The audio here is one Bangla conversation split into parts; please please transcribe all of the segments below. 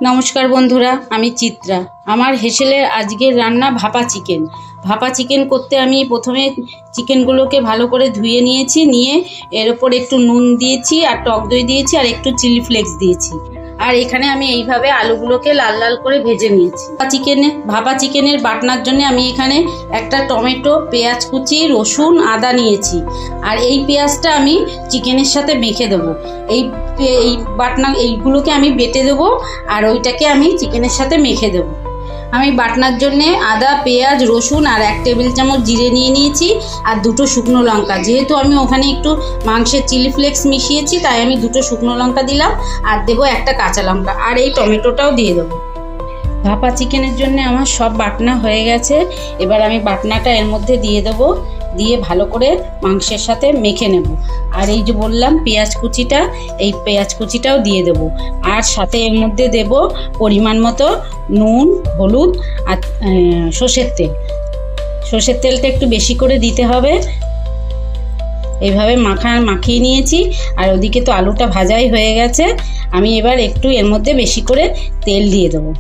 নমস্কার বন্ধুরা, আমি চিত্রা। আমার হেসেলের আজকের রান্না ভাপা চিকেন। ভাপা চিকেন করতে আমি প্রথমে চিকেনগুলোকে ভালো করে ধুয়ে নিয়েছি, নিয়ে এর ওপর একটু নুন দিয়েছি আর টক দই দিয়েছি আর একটু চিলি ফ্লেক্স দিয়েছি। আর এখানে আমি এইভাবে আলুগুলোকে লাল লাল করে ভেজে নিয়েছি। ভাপা চিকেনের বাটনার জন্য আমি এখানে একটা টমেটো, পেঁয়াজ কুচি, রসুন, আদা নিয়েছি। আর এই পেঁয়াজটা আমি চিকেনের সাথে মেখে দেবো। এই এইগুলোকে আমি বেটে দেবো আর ওইটাকে আমি চিকেনের সাথে মেখে দেবো। আমি বাটনার জন্যে আদা, পেঁয়াজ, রসুন আর 1 টেবিল চামচ জিরে নিয়ে নিয়েছি আর 2টো শুকনো লঙ্কা। যেহেতু আমি ওখানে একটু মাংসের চিলি ফ্লেক্স মিশিয়েছি, তাই আমি 2টো শুকনো লঙ্কা দিলাম আর দেবো একটা কাঁচা লঙ্কা আর এই টমেটোটাও দিয়ে দেবো। ভাপা চিকেনের জন্য আমার সব বাটনা হয়ে গেছে। এবার আমি বাটনাটা এর মধ্যে দিয়ে দেবো, দিয়ে ভালো করে মাংসের সাথে মেখে নেব। আর এই যে বললাম পেঁয়াজ কুচিটা, এই পেঁয়াজ কুচিটাও দিয়ে দেব। আর সাথে এর মধ্যে দেব পরিমাণ মতো নুন, হলুদ আর সর্ষের তেল। সর্ষের তেলটা একটু বেশি করে দিতে হবে। এইভাবে মাখিয়ে নিয়েছি আর ওদিকে তো আলুটা ভাজাই হয়ে গেছে। আমি এবার একটু এর মধ্যে বেশি করে তেল দিয়ে দেবো।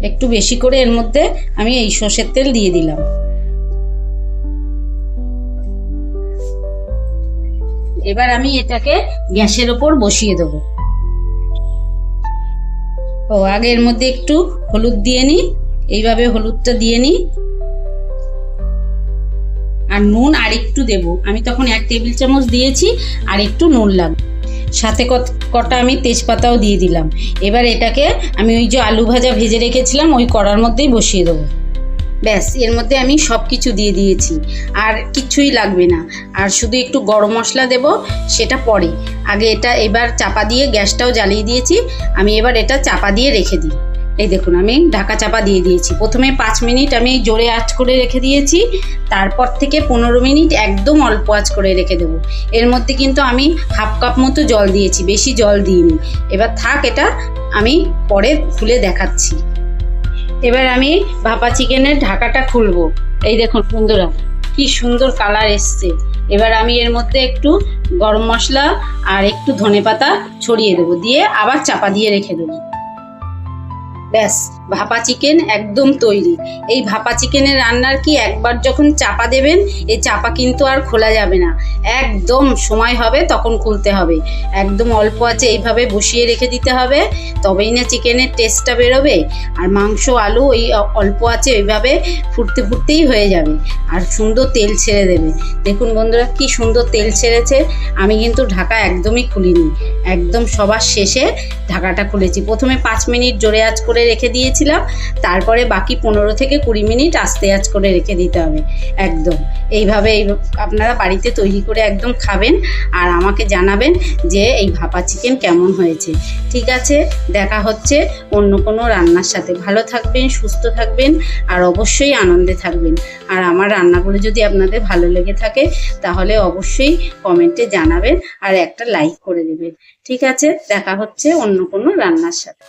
একটু বেশি করে এর মধ্যে আমি এই সর্ষের তেল দিয়ে দিলাম। এবার আমি এটাকে গ্যাসের ওপর বসিয়ে দেবো। আগে এর মধ্যে একটু হলুদ দিয়ে নিই, এইভাবে হলুদটা দিয়ে নিই আর নুন আর একটু দেবো। আমি তখন 1 টেবিল চামচ দিয়েছি আর একটু নুন লাগবে। সাথে কটা আমি তেজপাতাও দিয়ে দিলাম। এবার এটাকে আমি ওই যে আলু ভাজা ভেজে রেখেছিলাম ওই কড়ার মধ্যেই বসিয়ে দেবো। ব্যাস, এর মধ্যে আমি সব কিছু দিয়ে দিয়েছি আর কিছুই লাগবে না। আর শুধু একটু গরম মশলা দেব, সেটা পরে। আগে এটা এবার চাপা দিয়ে গ্যাসটাও জ্বালিয়ে দিয়েছি। আমি এবার এটা চাপা দিয়ে রেখে দিই। এই দেখুন, আমি ঢাকা চাপা দিয়ে দিয়েছি। প্রথমে 5 মিনিট আমি জোরে আঁচ করে রেখে দিয়েছি, তারপর থেকে 15 মিনিট একদম অল্প আঁচ করে রেখে দেবো। এর মধ্যে কিন্তু আমি হাফ কাপ মতো জল দিয়েছি, বেশি জল দিইনি। এবার থাক, এটা আমি পরে খুলে দেখাচ্ছি। এবার আমি ভাপা চিকেনের ঢাকাটা খুলবো। এই দেখুন বন্ধুরা, কি সুন্দর কালার এসছে। এবার আমি এর মধ্যে একটু গরম মশলা আর একটু ধনেপাতা ছড়িয়ে দেবো, দিয়ে আবার চাপা দিয়ে রেখে দেবো। ব্যাস, ভাপা চিকেন একদম তৈরি। এই ভাপা চিকেনের রান্নার কি, একবার যখন চাপা দেবেন এই চাপা কিন্তু আর খোলা যাবে না। একদম সময় হবে তখন খুলতে হবে। একদম অল্প আছে এইভাবে বসিয়ে রেখে দিতে হবে, তবেই না চিকেনের টেস্টটা বেরোবে। আর মাংস, আলু ওই অল্প আছে ওইভাবে ফুটতে ফুটতেই হয়ে যাবে আর সুন্দর তেল ছেড়ে দেবে। দেখুন বন্ধুরা, কি সুন্দর তেল ছেড়েছে। আমি কিন্তু ঢাকা একদমই খুলিনি, একদম সবার শেষে ঢাকাটা খুলেছি। প্রথমে 5 মিনিট জোরে আঁচ করে রেখে দিয়েছিলাম, তারপরে বাকি 15 থেকে 20 মিনিট আস্তে আঁচ করে রেখে দিতে হবে। একদম এইভাবে আপনারা বাড়িতে তৈরি করে একদম খাবেন আর আমাকে জানাবেন যে এই ভাপা চিকেন কেমন হয়েছে। ঠিক আছে, দেখা হচ্ছে অন্য কোনো রান্নার সাথে। ভালো থাকবেন, সুস্থ থাকবেন আর অবশ্যই আনন্দে থাকবেন। আর আমার রান্নাগুলো যদি আপনাদের ভালো লেগে থাকে তাহলে অবশ্যই কমেন্টে জানাবেন আর একটা লাইক করে দেবেন। ঠিক আছে, দেখা হচ্ছে অন্য কোনো রান্নার সাথে।